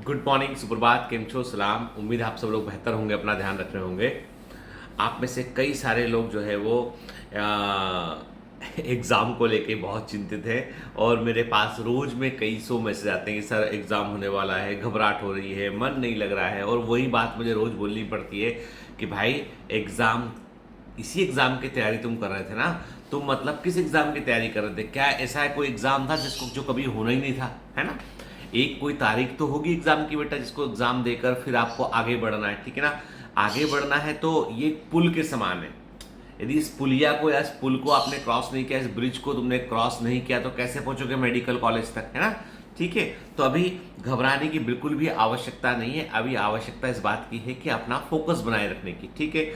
Good morning, सुप्रभात, केम छो, सलाम। उम्मीद है आप सब लोग बेहतर होंगे, अपना ध्यान रख रहे होंगे। आप में से कई सारे लोग जो है वो एग्ज़ाम को लेके बहुत चिंतित हैं और मेरे पास रोज़ में कई सौ मैसेज आते हैं कि सर एग्ज़ाम होने वाला है, घबराहट हो रही है, मन नहीं लग रहा है। और वही बात मुझे रोज़ बोलनी पड़ती है कि भाई एग्ज़ाम, इसी एग्ज़ाम की तैयारी तुम कर रहे थे ना। तुम मतलब किस एग्ज़ाम की तैयारी कर रहे थे? क्या ऐसा है कोई एग्ज़ाम था जिसको जो कभी होना ही नहीं था, है ना? एक कोई तारीख तो होगी एग्ज़ाम की बेटा, जिसको एग्ज़ाम देकर फिर आपको आगे बढ़ना है, ठीक है ना? आगे बढ़ना है तो ये पुल के समान है। यदि इस पुलिया को या इस पुल को आपने क्रॉस नहीं किया, इस ब्रिज को तुमने क्रॉस नहीं किया, तो कैसे पहुंचोगे मेडिकल कॉलेज तक, है ना? ठीक है। तो अभी घबराने की बिल्कुल भी आवश्यकता नहीं है। अभी आवश्यकता इस बात की है कि अपना फोकस बनाए रखने की, ठीक है।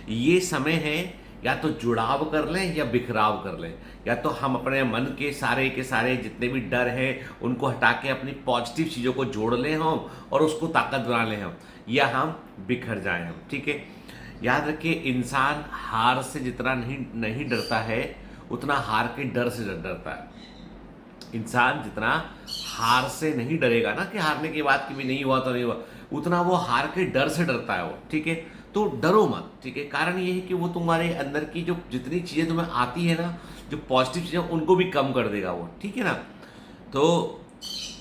ये समय है, या तो जुड़ाव कर लें या बिखराव कर लें। या तो हम अपने मन के सारे जितने भी डर हैं उनको हटा के अपनी पॉजिटिव चीज़ों को जोड़ लें हम, और उसको ताकत बना लें हम, या हम बिखर जाएं हम, ठीक है। याद रखिए, इंसान हार से जितना नहीं नहीं डरता है, उतना हार के डर से डरता है। इंसान जितना हार से नहीं डरेगा ना, कि हारने के बाद कि भी नहीं हुआ तो नहीं हुआ, उतना वो हार के डर से डरता है वो, ठीक है। तो डरो मत, ठीक है। कारण ये है कि वो तुम्हारे अंदर की जो जितनी चीज़ें तुम्हें आती है ना, जो पॉजिटिव चीज़ें, उनको भी कम कर देगा वो, ठीक है ना। तो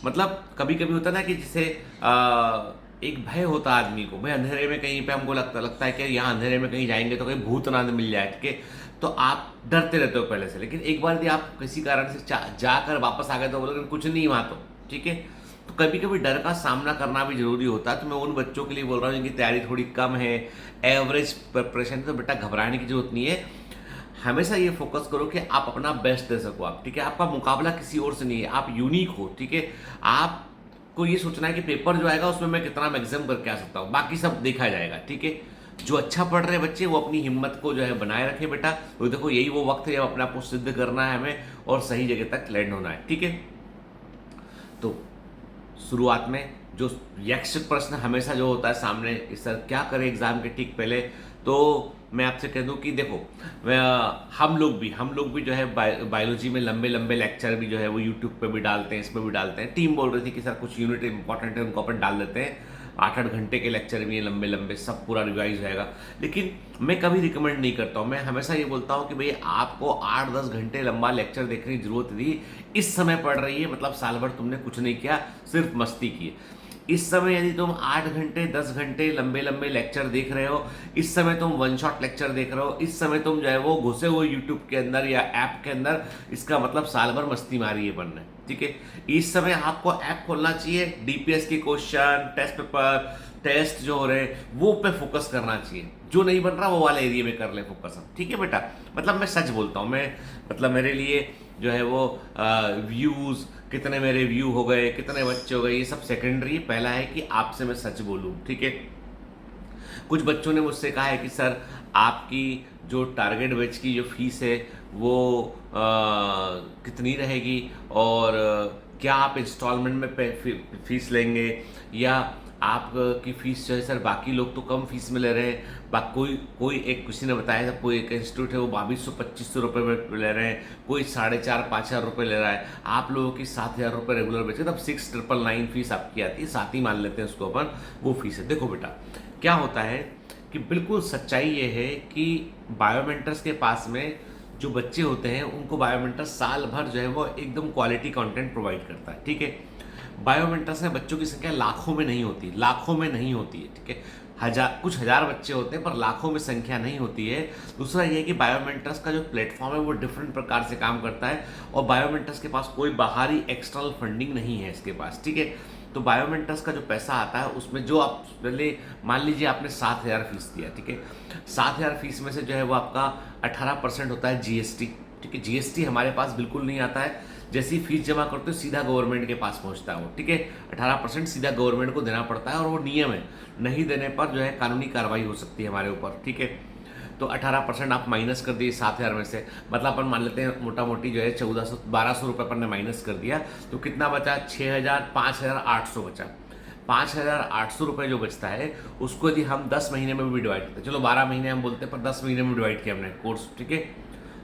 मतलब कभी कभी होता है ना कि जैसे एक भय होता है आदमी को, भाई अंधेरे में कहीं पे हमको लगता है कि यहाँ अंधेरे में कहीं जाएंगे तो कहीं भूत ना मिल जाए, ठीक है। तो आप डरते रहते हो पहले से, लेकिन एक बार यदि आप किसी कारण से जाकर वापस आ गए तो बोलोगे कुछ नहीं वहां, तो ठीक है। तो कभी कभी डर का सामना करना भी जरूरी होता है। तो मैं उन बच्चों के लिए बोल रहा हूँ जिनकी तैयारी थोड़ी कम है, एवरेज प्रिपरेशन, तो बेटा घबराने की जरूरत नहीं है। हमेशा ये फोकस करो कि आप अपना बेस्ट दे सको आप, ठीक है। आपका मुकाबला किसी और से नहीं है, आप यूनिक हो, ठीक है। आपको ये सोचना है कि पेपर जो आएगा उसमें मैं कितना मैक्सिमम करके आ सकता हूँ, बाकी सब देखा जाएगा, ठीक है। जो अच्छा पढ़ रहे बच्चे वो अपनी हिम्मत को जो है बनाए रखे बेटा। तो देखो यही वो वक्त है जब अपने आप को सिद्ध करना है हमें, और सही जगह तक लैंड होना है, ठीक है। तो शुरुआत में जो यक्ष प्रश्न हमेशा जो होता है सामने, इस सर क्या करें एग्जाम के ठीक पहले, तो मैं आपसे कह दूं कि देखो, हम लोग भी जो है बायोलॉजी में लंबे लंबे लेक्चर भी जो है वो यूट्यूब पे भी डालते हैं, इसमें भी डालते हैं। टीम बोल रही थी कि सर कुछ यूनिट इंपॉर्टेंट है उनको अपन डाल देते हैं, 8-8 घंटे के लेक्चर भी हैं लंबे लंबे, सब पूरा रिवाइज रहेगा। लेकिन मैं कभी रिकमेंड नहीं करता हूँ। मैं हमेशा ये बोलता हूँ कि भाई आपको 8-10 घंटे लंबा लेक्चर देखने की जरूरत थी, इस समय पढ़ रही है, मतलब साल भर तुमने कुछ नहीं किया, सिर्फ मस्ती की। इस समय यदि तुम 8 घंटे 10 घंटे लंबे लंबे लेक्चर देख रहे हो, इस समय तुम वन शॉट लेक्चर देख रहे हो, इस समय तुम जो है वो घुसे हुए यूट्यूब के अंदर या ऐप के अंदर, इसका मतलब साल भर मस्ती मारी है बनना, ठीक है। इस समय आपको ऐप खोलना चाहिए, डीपीएस के क्वेश्चन, टेस्ट पेपर, टेस्ट जो हो रहे हैं वो पे फोकस करना चाहिए। जो नहीं बन रहा वो वाले एरिया में कर ले फोकस हम, ठीक है बेटा। मतलब मैं सच बोलता हूँ, मैं मतलब मेरे लिए जो है वो व्यूज, कितने मेरे व्यू हो गए, कितने बच्चे हो गए, ये सब सेकेंडरी। पहला है कि आपसे मैं सच बोलूं, ठीक है। कुछ बच्चों ने मुझसे कहा है कि सर आपकी जो टारगेट बैच की जो फीस है वो कितनी रहेगी, और क्या आप इंस्टॉलमेंट में फीस लेंगे, या आपकी फीस जो है सर बाकी लोग तो कम फीस में ले रहे हैं, कोई कोई एक किसी ने बताया था कोई एक इंस्टीट्यूट है वो 2200-2500 रुपये में ले रहे हैं, कोई 4,500-5,000 रुपये ले रहा है, आप लोगों की 7,000 रुपये रेगुलर बेचे, तब 6,999 फीस आपकी आती है, 7 ही मान लेते हैं उसको अपन, वो फीस है। देखो बेटा क्या होता है कि बिल्कुल सच्चाई ये है कि बायोमेंटर्स के पास में जो बच्चे होते हैं उनको बायोमेंटर्स साल भर जो है वो एकदम क्वालिटी कंटेंट प्रोवाइड करता है, ठीक है। बायोमेंटर्स में बच्चों की संख्या लाखों में नहीं होती, लाखों में नहीं होती है, ठीक है। कुछ हजार बच्चे होते हैं पर लाखों में संख्या नहीं होती है। दूसरा ये है कि बायोमेंटर्स का जो प्लेटफॉर्म है वो डिफरेंट प्रकार से काम करता है, और बायोमेंटर्स के पास कोई बाहरी एक्सटर्नल फंडिंग नहीं है इसके पास, ठीक है। तो बायोमेंटर्स का जो पैसा आता है उसमें जो आप पहले मान लीजिए आपने 7,000 फीस दिया, ठीक है। 7,000 फीस में से जो है वो आपका 18% होता है जीएसटी, ठीक है। जीएसटी हमारे पास बिल्कुल नहीं आता है, जैसी फीस जमा करते हो सीधा गवर्नमेंट के पास पहुंचता है वो, ठीक है। 18% सीधा गवर्नमेंट को देना पड़ता है, और वो नियम है, नहीं देने पर जो है कानूनी कार्रवाई हो सकती है हमारे ऊपर, ठीक है। तो 18% आप माइनस कर दिए 7,000 में से, मतलब अपन मान लेते हैं मोटा मोटी जो है 1,400-1,200 रुपये अपन ने माइनस कर दिया, तो कितना बचा? 6,000, 5,800 बचा। 5,800 रुपये जो बचता है उसको यदि हम 10 महीने में भी डिवाइड करते हैं, चलो 12 महीने हम बोलते हैं पर 10 महीने में डिवाइड किया हमने कोर्स, ठीक है।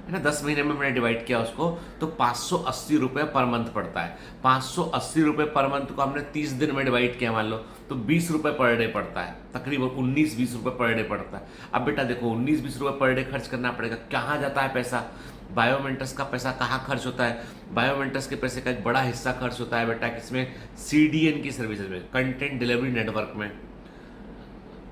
है ना, 10 महीने में मैंने डिवाइड किया उसको, तो 580 रुपये पर मंथ पड़ता है। 580 रुपये पर मंथ को हमने 30 दिन में डिवाइड किया मान लो, तो 20 रुपये पर डे पड़ता है, तकरीबन 19-20 रुपये पर डे पड़ता है। अब बेटा देखो 19-20 रुपये पर डे खर्च करना पड़ेगा, कहाँ जाता है पैसा? बायोमेंटर्स का पैसा कहाँ खर्च होता है? बायोमेंटर्स के पैसे का एक बड़ा हिस्सा खर्च होता है बेटा किसमें? CDN की सर्विसेज में, कंटेंट डिलीवरी नेटवर्क में।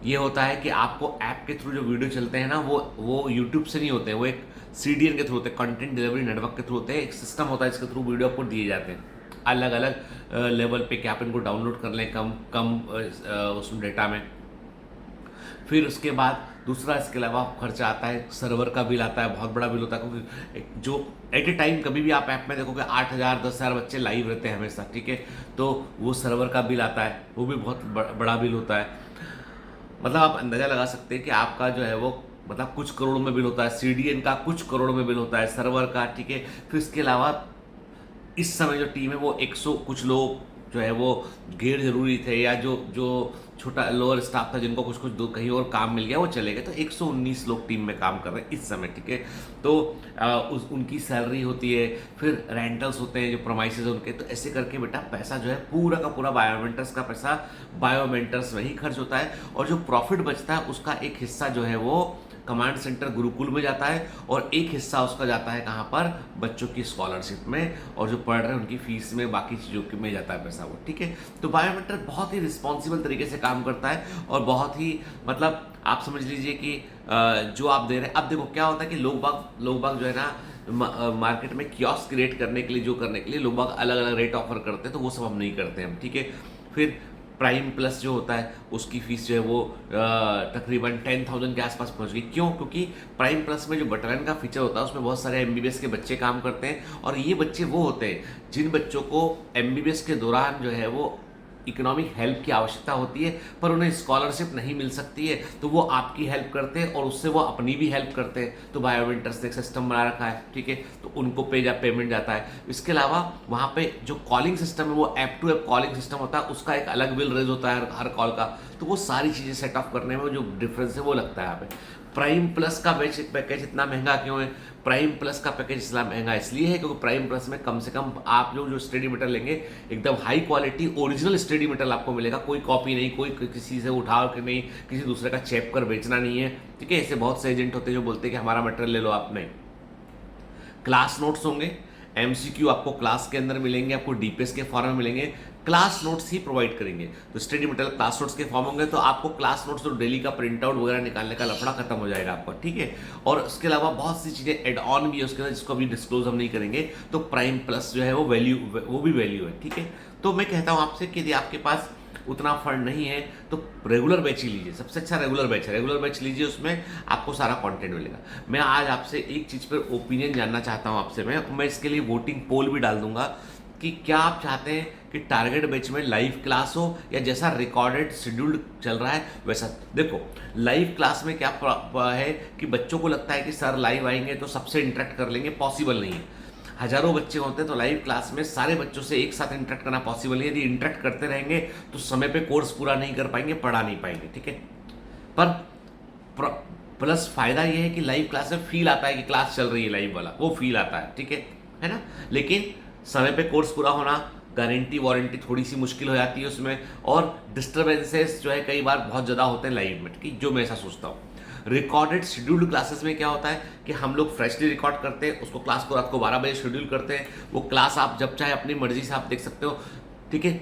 ये होता है कि आपको ऐप के थ्रू जो वीडियो चलते हैं ना, वो यूट्यूब से नहीं होते हैं, वो एक CDN के थ्रू होते हैं, कंटेंट डिलीवरी नेटवर्क के थ्रू होते हैं। एक सिस्टम होता है इसके थ्रू वीडियो आपको दिए जाते हैं अलग अलग लेवल पे, कि आप इनको डाउनलोड कर लें कम कम उसमें डेटा में। फिर उसके बाद दूसरा इसके अलावा खर्चा आता है, सर्वर का बिल आता है, बहुत बड़ा बिल होता है, क्योंकि जो एट ए टाइम कभी भी आप ऐप में देखोगे 8,000-10,000 बच्चे लाइव रहते हैं हमेशा, ठीक है, तो वो सर्वर का बिल आता है, वो भी बहुत बड़ा बिल होता है। मतलब आप अंदाजा लगा सकते हैं कि आपका जो है वो मतलब कुछ करोड़ में बिल होता है, CDN का कुछ करोड़ में बिल होता है, सर्वर का, ठीक है। फिर इसके अलावा इस समय जो टीम है वो 100 कुछ लोग जो है वो गैर जरूरी थे, या जो छोटा लोअर स्टाफ था जिनको कुछ कहीं और काम मिल गया वो चले गए, तो 119 लोग टीम में काम कर रहे हैं इस समय, ठीक है। तो उनकी सैलरी होती है, फिर रेंटल्स होते हैं जो प्रोमाइसेस उनके, तो ऐसे करके बेटा पैसा जो है पूरा का पूरा बायोमेंटर्स का पैसा बायोमेंटर्स में ही खर्च होता है। और जो प्रॉफिट बचता है उसका एक हिस्सा जो है वो कमांड सेंटर गुरुकुल में जाता है, और एक हिस्सा उसका जाता है कहाँ पर? बच्चों की स्कॉलरशिप में, और जो पढ़ रहे हैं उनकी फीस में, बाकी चीज़ों में जाता है पैसा वो, ठीक है। तो बायोमेट्रिक बहुत ही रिस्पॉन्सिबल तरीके से काम करता है, और बहुत ही मतलब आप समझ लीजिए कि जो आप दे रहे हैं, अब देखो क्या होता है कि लोग बाग जो है ना मार्केट में कियोस्क क्रिएट करने के लिए, जो करने के लिए लोग बाग अलग अलग रेट ऑफर करते हैं, तो वो सब हम नहीं करते हम, ठीक है। फिर प्राइम प्लस जो होता है उसकी फीस जो है वो तकरीबन 10,000 के आसपास पहुंच गई। क्यों? क्योंकि प्राइम प्लस में जो बटालियन का फीचर होता है उसमें बहुत सारे MBBS के बच्चे काम करते हैं, और ये बच्चे वो होते हैं जिन बच्चों को MBBS के दौरान जो है वो इकोनॉमिक हेल्प की आवश्यकता होती है, पर उन्हें स्कॉलरशिप नहीं मिल सकती है, तो वो आपकी हेल्प करते हैं और उससे वो अपनी भी हेल्प करते हैं। तो बायोमेंटर्स ने एक सिस्टम बना रखा है, ठीक है, तो उनको पेमेंट जाता है। इसके अलावा वहाँ पे जो कॉलिंग सिस्टम है वो app to app calling system होता है, उसका एक अलग बिल रेज होता है हर कॉल का, तो वो सारी चीज़ें सेट ऑफ करने में जो डिफरेंस है वो लगता है यहाँ पे। प्राइम प्लस का पैकेज इतना महंगा क्यों है? प्राइम प्लस का पैकेज इतना महंगा इसलिए है क्योंकि प्राइम प्लस में कम से कम आप जो स्टडी मटेरियल लेंगे एकदम high quality original study material आपको मिलेगा, कोई कॉपी नहीं, कोई किसी से उठा के नहीं, किसी दूसरे का चेप कर बेचना नहीं है, ठीक है। ऐसे बहुत से एजेंट होते हैं जो बोलते हैं कि हमारा मटेरियल ले लो आप, नहीं। क्लास नोट्स होंगे, MCQ आपको क्लास के अंदर मिलेंगे, आपको DPS के फॉर्म में मिलेंगे, क्लास नोट्स ही प्रोवाइड करेंगे। तो स्टडी मटेरियल क्लास नोट्स के फॉर्म होंगे, तो आपको क्लास नोट्स और डेली का प्रिंट आउट वगैरह निकालने का लफड़ा खत्म हो जाएगा आपका, ठीक है। और उसके अलावा बहुत सी चीज़ें एड ऑन भी है उसके अंदर जिसको अभी डिस्क्लोज हम नहीं करेंगे। तो प्राइम प्लस जो है वो भी वैल्यू है, ठीक है। तो मैं कहता हूँ आपसे कि यदि आपके पास उतना फंड नहीं है तो रेगुलर बैच ही लीजिए, सबसे अच्छा रेगुलर बैच है, रेगुलर बैच लीजिए, उसमें आपको सारा कंटेंट मिलेगा। मैं आज आपसे एक चीज़ पर ओपिनियन जानना चाहता हूँ आपसे, मैं इसके लिए वोटिंग पोल भी डाल दूंगा कि क्या आप चाहते हैं कि टारगेट बैच में लाइव क्लास हो या जैसा रिकॉर्डेड शेड्यूल्ड चल रहा है वैसा। देखो लाइव क्लास में क्या है कि बच्चों को लगता है कि सर लाइव आएंगे तो सबसे इंटरेक्ट कर लेंगे, पॉसिबल नहीं है। हजारों बच्चे होते हैं तो लाइव क्लास में सारे बच्चों से एक साथ इंटरेक्ट करना पॉसिबल नहीं है। यदि इंटरेक्ट करते रहेंगे तो समय पे कोर्स पूरा नहीं कर पाएंगे, पढ़ा नहीं पाएंगे, ठीक है। पर प्लस फायदा ये है कि लाइव क्लास में फील आता है कि क्लास चल रही है लाइव वाला, वो फील आता है, ठीक है ना। लेकिन समय पे कोर्स पूरा होना, गारंटी वारंटी थोड़ी सी मुश्किल हो जाती है उसमें, और डिस्टर्बेंसेस जो है कई बार बहुत ज़्यादा होते हैं लाइव में, ठीक है, जो मैं ऐसा सोचता हूँ। रिकॉर्डेड शेड्यूल्ड क्लासेस में क्या होता है कि हम लोग फ्रेशली रिकॉर्ड करते हैं उसको, क्लास को रात को 12 बजे शेड्यूल करते हैं, वो क्लास आप जब चाहे अपनी मर्जी से आप देख सकते हो, ठीक है।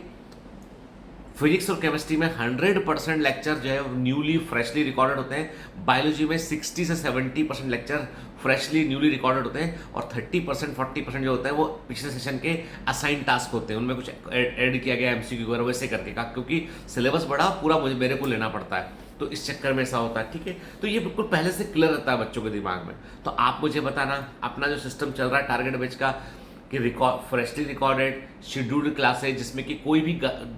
फिजिक्स और केमिस्ट्री में 100% लेक्चर जो है न्यूली फ्रेशली रिकॉर्डेड होते हैं। बायोलॉजी में 60 से 70% लेक्चर फ्रेशली न्यूली रिकॉर्डेड होते हैं, और 30% 40% जो होता है वो पिछले सेशन के असाइन टास्क होते हैं, उनमें कुछ ऐड किया गया MCQ वगैरह वैसे करके का, क्योंकि सिलेबस बड़ा पूरा मेरे को लेना पड़ता है, तो इस चक्कर में ऐसा होता है, ठीक है। तो ये बिल्कुल पहले से क्लियर रहता है बच्चों के दिमाग में। तो आप मुझे बताना अपना जो सिस्टम चल रहा है टारगेट बैच का, कि फ्रेशली रिकॉर्डेड शेड्यूल्ड क्लासेज जिसमें कि कोई भी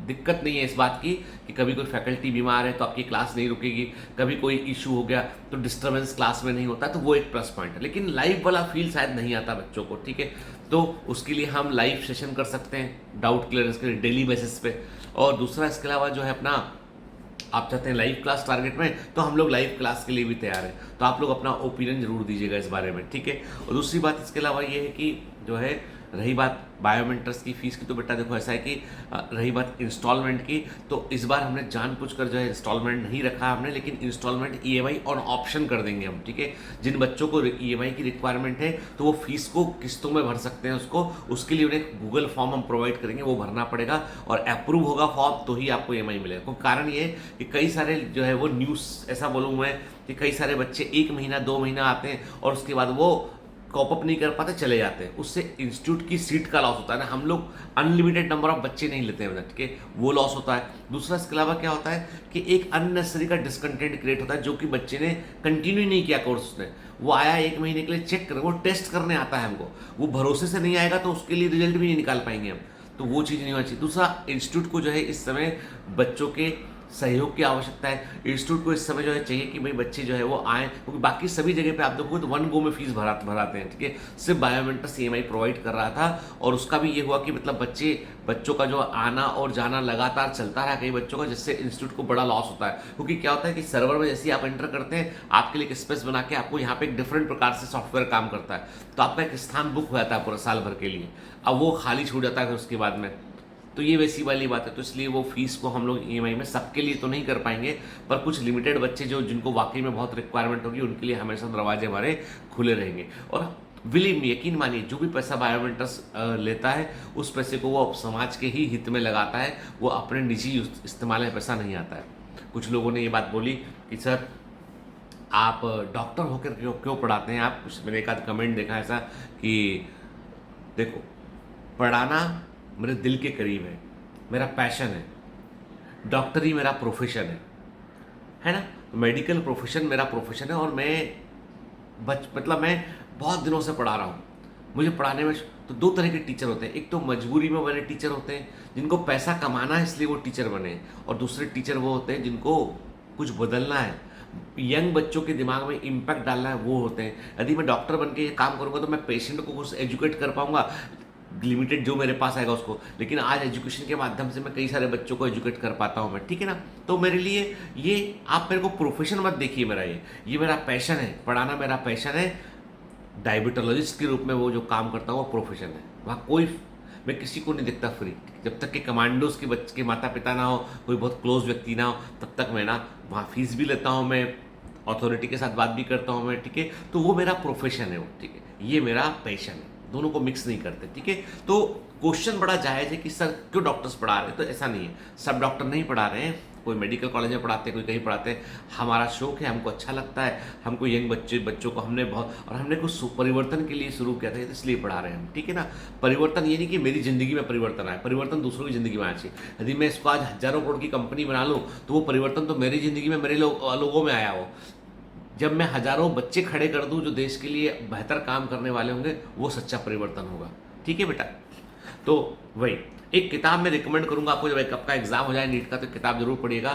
दिक्कत नहीं है इस बात की कि कभी कोई फैकल्टी बीमार है तो आपकी क्लास नहीं रुकेगी, कभी कोई इशू हो गया तो डिस्टर्बेंस क्लास में नहीं होता, तो वो एक प्लस पॉइंट है। लेकिन लाइव वाला फील शायद नहीं आता बच्चों को, ठीक है। तो उसके लिए हम लाइव सेशन कर सकते हैं डाउट क्लियरेंस के लिए डेली बेसिस पे। और दूसरा इसके अलावा जो है अपना आप चाहते हैं लाइव क्लास टारगेट में, तो हम लोग लाइव क्लास के लिए भी तैयार हैं। तो आप लोग अपना ओपिनियन जरूर दीजिएगा इस बारे में, ठीक है। और दूसरी बात इसके अलावा ये है कि जो है रही बात बायोमेंटर्स की फ़ीस की, तो बेटा देखो ऐसा है कि रही बात इंस्टॉलमेंट की, तो इस बार हमने जानबूझकर जो है इंस्टॉलमेंट नहीं रखा हमने, लेकिन इंस्टॉलमेंट ईएमआई ऑन ऑप्शन कर देंगे हम, ठीक है। जिन बच्चों को ईएमआई की रिक्वायरमेंट है तो वो फीस को किस्तों में भर सकते हैं, उसके लिए उन्हें गूगल फॉर्म हम प्रोवाइड करेंगे, वो भरना पड़ेगा और अप्रूव होगा फॉर्म तो ही आपको ईएमआई मिलेगा। तो कारण ये है कि कई सारे जो है वो न्यूज़ ऐसा बोलूँ मैं कि कई सारे बच्चे 1 महीना 2 महीना आते हैं और उसके बाद वो कॉप अप नहीं कर पाते, चले जाते हैं। उससे इंस्टीट्यूट की सीट का लॉस होता है ना, हम लोग अनलिमिटेड नंबर ऑफ बच्चे नहीं लेते हैं, ठीक है, वो लॉस होता है। दूसरा इसके अलावा क्या होता है कि एक अननेसेसरी का डिसकंटेंट क्रिएट होता है, जो कि बच्चे ने कंटिन्यू नहीं किया कोर्स ने, वो आया 1 महीने के लिए चेक कर, वो टेस्ट करने आता है हमको, वो भरोसे से नहीं आएगा तो उसके लिए रिजल्ट भी नहीं निकाल पाएंगे हम, तो वो चीज़ नहीं होनी चाहिए। दूसरा, इंस्टीट्यूट को जो है इस समय बच्चों के सहयोग की आवश्यकता है। इंस्टीट्यूट को इस समय जो है चाहिए कि भाई बच्चे जो है वो आएँ, क्योंकि बाकी सभी जगह पे आप देखोगे तो 1 गो में फीस भराते हैं, ठीक है। सिर्फ बायोमेंटस ईएमआई प्रोवाइड कर रहा था और उसका भी ये हुआ कि मतलब बच्चों का जो आना और जाना लगातार चलता रहा कई बच्चों का, जिससे इंस्टीट्यूट को बड़ा लॉस होता है। क्योंकि क्या होता है कि सर्वर में जैसे ही आप एंटर करते हैं, आपके लिए एक स्पेस बना के आपको यहाँ पे एक डिफरेंट प्रकार से सॉफ्टवेयर काम करता है, तो आपका एक स्थान बुक हो जाता है पूरा साल भर के लिए, अब वो खाली छूट जाता है उसके बाद में, तो ये वैसी वाली बात है। तो इसलिए वो फीस को हम लोग ईएमआई में सबके लिए तो नहीं कर पाएंगे, पर कुछ लिमिटेड बच्चे जो जिनको वाकई में बहुत रिक्वायरमेंट होगी उनके लिए हमेशा दरवाजे हमारे खुले रहेंगे। और बिलीव मी, यकीन मानिए, जो भी पैसा बायोमेंटर्स लेता है उस पैसे को वो समाज के ही हित में लगाता है, वो अपने निजी इस्तेमाल में पैसा नहीं आता है। कुछ लोगों ने ये बात बोली कि सर आप डॉक्टर होकर क्यों पढ़ाते हैं आप, कुछ मैंने एक आध कमेंट देखा ऐसा कि देखो, पढ़ाना मेरे दिल के करीब है, मेरा पैशन है, डॉक्टरी मेरा प्रोफेशन है ना, मेडिकल प्रोफेशन मेरा प्रोफेशन है। और मैं मैं बहुत दिनों से पढ़ा रहा हूँ। मुझे पढ़ाने में तो 2 तरह के टीचर होते हैं, एक तो मजबूरी में बने टीचर होते हैं जिनको पैसा कमाना है इसलिए वो टीचर बने, और दूसरे टीचर वो होते हैं जिनको कुछ बदलना है, यंग बच्चों के दिमाग में इम्पैक्ट डालना है, वो होते हैं। यदि मैं डॉक्टर बन के काम करूँगा तो मैं पेशेंट को कुछ एजुकेट कर पाऊंगा, लिमिटेड जो मेरे पास आएगा उसको, लेकिन आज एजुकेशन के माध्यम से मैं कई सारे बच्चों को एजुकेट कर पाता हूँ मैं, ठीक है ना। तो मेरे लिए ये, आप मेरे को प्रोफेशन मत देखिए मेरा, ये मेरा पैशन है, पढ़ाना मेरा पैशन है। डायबिटोलॉजिस्ट के रूप में वो जो काम करता हूँ वो प्रोफेशन है। वहाँ मैं किसी को नहीं देखता फ्री, जब तक कि कमांडोज के बच्चे के माता पिता ना हो, कोई बहुत क्लोज व्यक्ति ना हो, तब तक मैं ना वहाँ फीस भी लेता हूँ, मैं अथॉरिटी के साथ बात भी करता हूँ मैं, ठीक है। तो वो मेरा प्रोफेशन है वो, ठीक है, ये मेरा पैशन है, दोनों को मिक्स नहीं करते, ठीक है। तो क्वेश्चन बड़ा जायज़ है कि सर क्यों डॉक्टर्स पढ़ा रहे हैं, तो ऐसा नहीं है, सब डॉक्टर नहीं पढ़ा रहे हैं, कोई मेडिकल कॉलेज में पढ़ाते हैं, कोई कहीं पढ़ाते हैं। हमारा शौक है, हमको अच्छा लगता है, हमको यंग बच्चों को हमने कुछ परिवर्तन के लिए शुरू किया था, इसलिए पढ़ा रहे हैं हम, ठीक है ना। परिवर्तन ये नहीं कि मेरी ज़िंदगी में परिवर्तन आए, परिवर्तन दूसरों की ज़िंदगी में आना चाहिए। यदि मैं इसको आज हज़ारों करोड़ की कंपनी बना लूँ तो वो परिवर्तन तो मेरी ज़िंदगी में मेरे लोगों में आया हो। जब मैं हज़ारों बच्चे खड़े कर दूं जो देश के लिए बेहतर काम करने वाले होंगे, वो सच्चा परिवर्तन होगा, ठीक है बेटा। तो वही एक किताब मैं रिकमेंड करूंगा आपको, जब आपका एग्जाम हो जाए नीट का, तो किताब जरूर पढ़िएगा,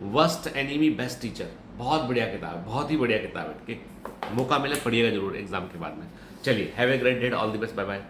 वर्स्ट एनिमी बेस्ट टीचर, बहुत बढ़िया किताब, बहुत ही बढ़िया किताब है, ठीक है। मौका मिले पढ़िएगा जरूर एग्जाम के बाद में। चलिए, have a great day, all the best, bye bye.